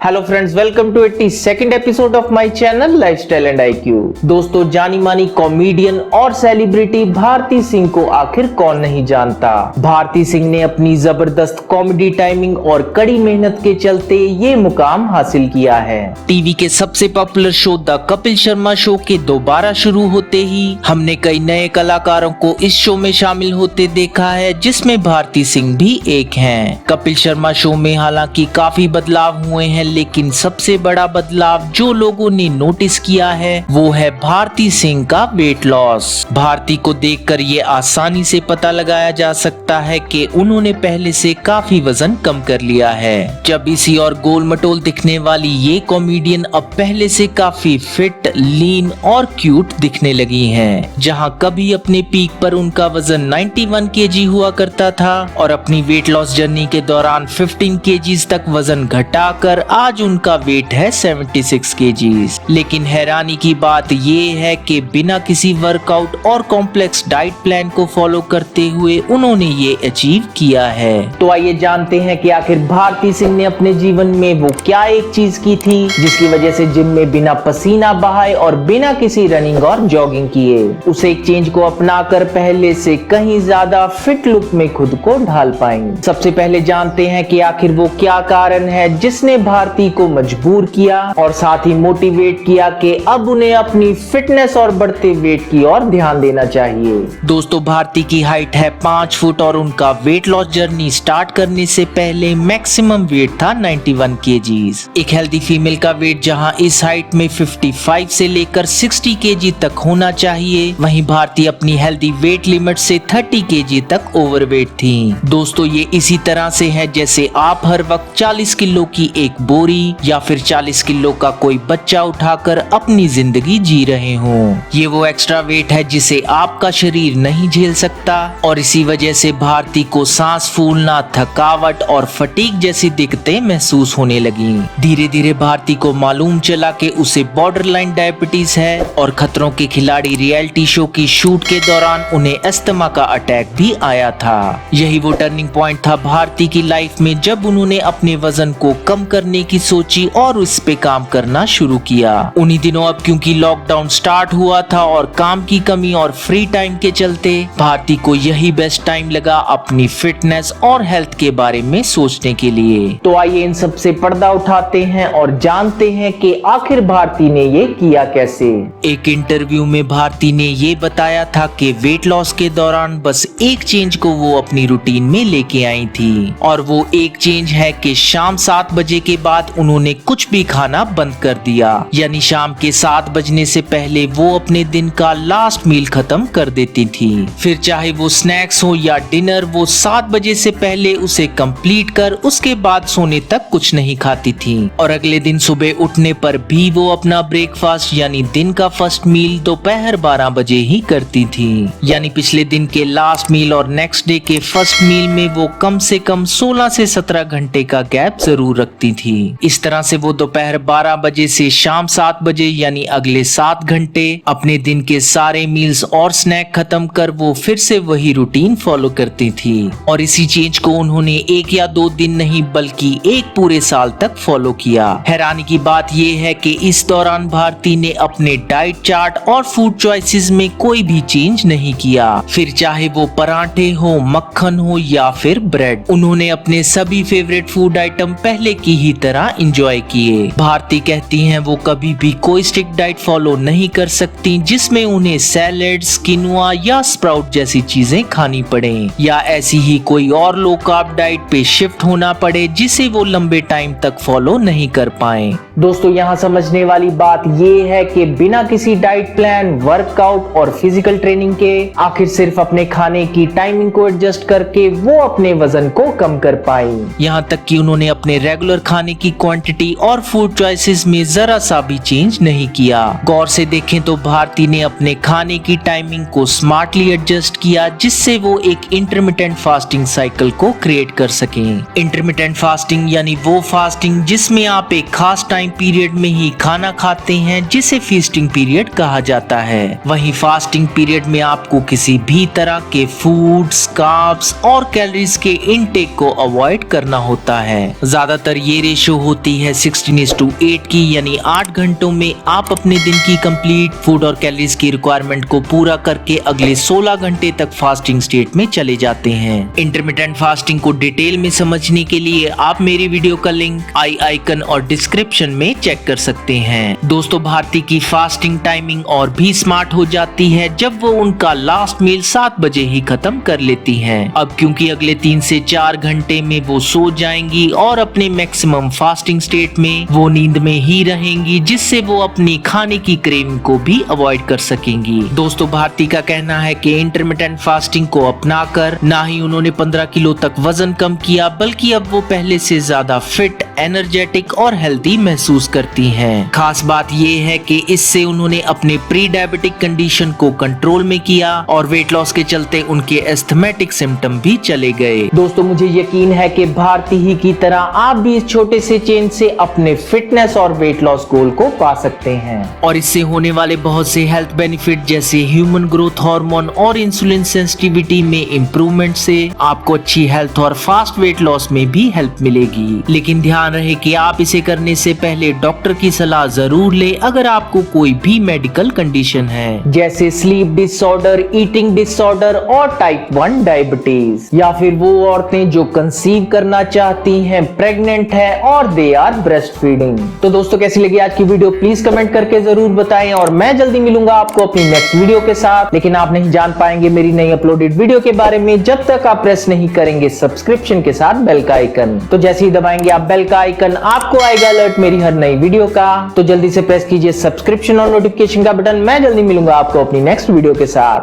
Hello friends, welcome to 82nd episode of my channel lifestyle and IQ. दोस्तों, जानी मानी comedian और celebrity Bharti Singh को आखिर कौन नहीं जानता। भारती सिंह ने अपनी जबरदस्त कॉमेडी टाइमिंग और कड़ी मेहनत के चलते ये मुकाम हासिल किया है। टीवी के सबसे popular show the Kapil Sharma show के दोबारा शुरू होते ही हमने कई नए कलाकारों को इस शो में शामिल होते देखा है, जिसमें भारती सिंह भी एक हैं। कपिल शर्मा शो में हालांकि काफी बदलाव हुए हैं, लेकिन सबसे बड़ा बदलाव जो लोगों ने नोटिस किया है वो है भारती सिंह का वेट लॉस। भारती को देखकर ये आसानी से पता लगाया जा सकता है कि उन्होंने पहले से काफी वजन कम कर लिया है। चबीसी और गोल मटोल दिखने वाली ये कॉमेडियन अब पहले से काफी फिट, लीन और क्यूट दिखने लगी हैं। जहां कभी अपने पीक पर उनका वजन 91 केजी हुआ करता था और अपनी वेट लॉस जर्नी के दौरान 15 केजीज तक वजन घटाकर आज उनका वेट है 76 केजीज। लेकिन हैरानी की बात ये है कि बिना किसी वर्कआउट और कॉम्प्लेक्स डाइट प्लान को फॉलो करते हुए उन्होंने ये अचीव किया है। तो आइए जानते हैं कि आखिर भारती सिंह ने अपने जीवन में वो क्या एक चीज की थी जिसकी वजह से जिम में बिना पसीना बहाए और बिना किसी रनिंग और जॉगिंग किए उस एक चेंज को अपनाकर पहले से कहीं ज्यादा फिट लुक में खुद को ढाल पाएंगे। सबसे पहले जानते हैं कि आखिर वो क्या कारण है जिसने भारती को मजबूर किया और साथ ही मोटिवेट किया कि अब उन्हें अपनी फिटनेस और बढ़ते वेट की ओर ध्यान देना चाहिए। दोस्तों, भारती की हाइट है 5 फुट और उनका वेट लॉस जर्नी स्टार्ट करने से पहले मैक्सिमम वेट था 91 केजीज। एक हेल्दी फीमेल का वेट जहां इस हाइट में 55 से लेकर 60 केजी तक होना चाहिए, वहीं भारती अपनी हेल्दी वेट लिमिट से 30 केजी तक ओवरवेट थी। दोस्तों, ये इसी तरह से है जैसे आप हर वक्त 40 किलो की एक बोरी या फिर 40 किलो का कोई बच्चा उठाकर अपनी जिंदगी जी रहे हो। ये वो एक्स्ट्रा वेट है जिसे आपका शरीर नहीं झेल सकता और इसी वजह से भारती को सांस फूलना, थकावट और फटीग जैसी दिक्कतें महसूस होने लगी। धीरे धीरे भारती को मालूम चला कि उसे बॉर्डरलाइन डायबिटीज है और खतरों के खिलाड़ी रियलिटी शो की शूट के दौरान उन्हें अस्थमा का अटैक भी आया था। यही वो टर्निंग पॉइंट था भारती की लाइफ में जब उन्होंने अपने वजन को कम करने की सोची और उस पे काम करना शुरू किया। उन्हीं दिनों अब क्योंकि लॉकडाउन स्टार्ट हुआ था और काम की कमी और फ्री टाइम के चलते भारती को यही बेस्ट टाइम लगा अपनी फिटनेस और हेल्थ के बारे में सोचने के लिए। तो आइए इन सब से पर्दा उठाते हैं और जानते हैं कि आखिर भारती ने ये किया कैसे। एक इंटरव्यू में भारती ने ये बताया था कि वेट लॉस के दौरान बस एक चेंज को वो अपनी रूटीन में लेके आई थी और वो एक चेंज है कि शाम 7 बजे के बाद उन्होंने कुछ भी खाना बंद कर दिया, यानी शाम के 7 बजने से पहले वो अपने दिन का लास्ट मील खत्म कर देती थी। फिर चाहे वो स्नैक्स हो या डिनर, वो 7 बजे से पहले उसे कंप्लीट कर उसके बाद सोने तक कुछ नहीं खाती थी और अगले दिन सुबह उठने पर भी वो अपना ब्रेकफास्ट यानी दिन का फर्स्ट मील दोपहर 12 बजे ही करती थी। यानी पिछले दिन के लास्ट मील और नेक्स्ट डे के फर्स्ट मील में वो कम से कम 16 से 17 घंटे का गैप जरूर रखती थी। इस तरह से वो दोपहर 12 बजे से शाम 7 बजे यानी अगले 7 घंटे अपने दिन के सारे मील्स और स्नैक खत्म कर वो फिर से वही रूटीन फॉलो करती थी और इसी चेंज को उन्होंने 1 या 2 दिन नहीं बल्कि एक पूरे साल तक फॉलो किया। हैरानी की बात ये है कि इस दौरान भारती ने अपने डाइट चार्ट और फूड चॉइसेस में कोई भी चेंज नहीं किया, फिर चाहे वो पराठे हो, मक्खन हो या फिर ब्रेड। उन्होंने अपने सभी फेवरेट फूड आइटम पहले की ही तरह एंजॉय किए। भारती कहती हैं वो कभी भी कोई स्ट्रिक्ट डाइट फॉलो नहीं कर सकती जिसमें उन्हें सैलेड्स, किनुआ या स्प्राउट जैसी चीजें खानी पड़े या ऐसी ही कोई और लो कार्ब डाइट पे शिफ्ट होना पड़े जिसे वो लंबे टाइम तक फॉलो नहीं कर पाए। दोस्तों, यहाँ समझने वाली बात ये है कि बिना किसी डाइट प्लान, वर्कआउट और फिजिकल ट्रेनिंग के आखिर सिर्फ अपने खाने की टाइमिंग को एडजस्ट करके वो अपने वजन को कम कर पाई। यहाँ तक कि उन्होंने अपने रेगुलर खाने की क्वांटिटी और फूड चॉइसेस में जरा सा भी चेंज नहीं किया। गौर से देखें तो भारती ने अपने खाने की टाइमिंग को स्मार्टली एडजस्ट किया जिससे वो एक इंटरमिटेंट फास्टिंग साइकिल को क्रिएट कर सकें। इंटरमिटेंट फास्टिंग यानी वो फास्टिंग जिसमें आप एक खास टाइम टाइम पीरियड में ही खाना खाते हैं जिसे फीस्टिंग पीरियड कहा जाता है। वहीं फास्टिंग पीरियड में आपको किसी भी तरह के फूड्स, कार्ब्स और कैलोरीज के इनटेक को अवॉइड करना होता है। ज्यादातर ये रेशो होती है 16:8 की, यानी 8 घंटों में आप अपने दिन की कंप्लीट फूड और कैलोरीज की रिक्वायरमेंट को पूरा करके अगले 16 घंटे तक फास्टिंग स्टेट में चले जाते हैं। इंटरमिटेंट फास्टिंग को डिटेल में समझने के लिए आप मेरी वीडियो का लिंक आई आइकन और डिस्क्रिप्शन में चेक कर सकते हैं। दोस्तों, भारती की फास्टिंग टाइमिंग और भी स्मार्ट हो जाती है जब वो उनका लास्ट मील 7 बजे ही खत्म कर लेती हैं। अब क्योंकि अगले 3 से 4 घंटे में वो सो जाएंगी और अपने मैक्सिमम फास्टिंग स्टेट में वो नींद में ही रहेंगी, जिससे वो अपनी खाने की क्रेविंग को भी अवॉइड कर सकेंगी। दोस्तों, भारती का कहना है कि इंटरमिटेंट फास्टिंग को अपनाकर ना ही उन्होंने 15 किलो तक वजन कम किया, बल्कि अब वो पहले से ज्यादा फिट, एनर्जेटिक और हेल्दी महसूस करती हैं। खास बात ये है कि इससे उन्होंने अपने प्री डायबिटिक कंडीशन को कंट्रोल में किया और वेट लॉस के चलते उनके एस्थमेटिक सिम्टम भी चले गए। दोस्तों, मुझे यकीन है कि भारती ही की तरह आप भी इस छोटे से चेंज से अपने फिटनेस और वेट लॉस गोल को पा सकते हैं और इससे होने वाले बहुत से हेल्थ बेनिफिट जैसे ह्यूमन ग्रोथ हार्मोन और इंसुलिन सेंसिटिविटी में इम्प्रूवमेंट से आपको अच्छी हेल्थ और फास्ट वेट लॉस में भी हेल्प मिलेगी। लेकिन ध्यान रहे कि आप इसे करने से पहले डॉक्टर की सलाह जरूर ले अगर आपको कोई भी मेडिकल कंडीशन है, जैसे स्लीप डिसऑर्डर, ईटिंग डिसऑर्डर और टाइप 1 डायबिटीज, या फिर वो औरतें जो कंसीव करना चाहती हैं, प्रेग्नेंट है और दे आर ब्रेस्ट फीडिंग। तो दोस्तों, कैसी लगी आज की वीडियो प्लीज कमेंट करके जरूर बताएं और मैं जल्दी मिलूंगा आपको अपनी नेक्स्ट वीडियो के साथ। लेकिन आप नहीं जान पाएंगे मेरी नई अपलोडेड वीडियो के बारे में जब तक आप प्रेस नहीं करेंगे सब्सक्रिप्शन के साथ बेल का आइकन। तो जैसे ही दबाएंगे आप बेल का आइकन, आपको आएगा अलर्ट मेरी हर नई वीडियो का। तो जल्दी से प्रेस कीजिए सब्सक्रिप्शन और नोटिफिकेशन का बटन। मैं जल्दी मिलूंगा आपको अपनी नेक्स्ट वीडियो के साथ।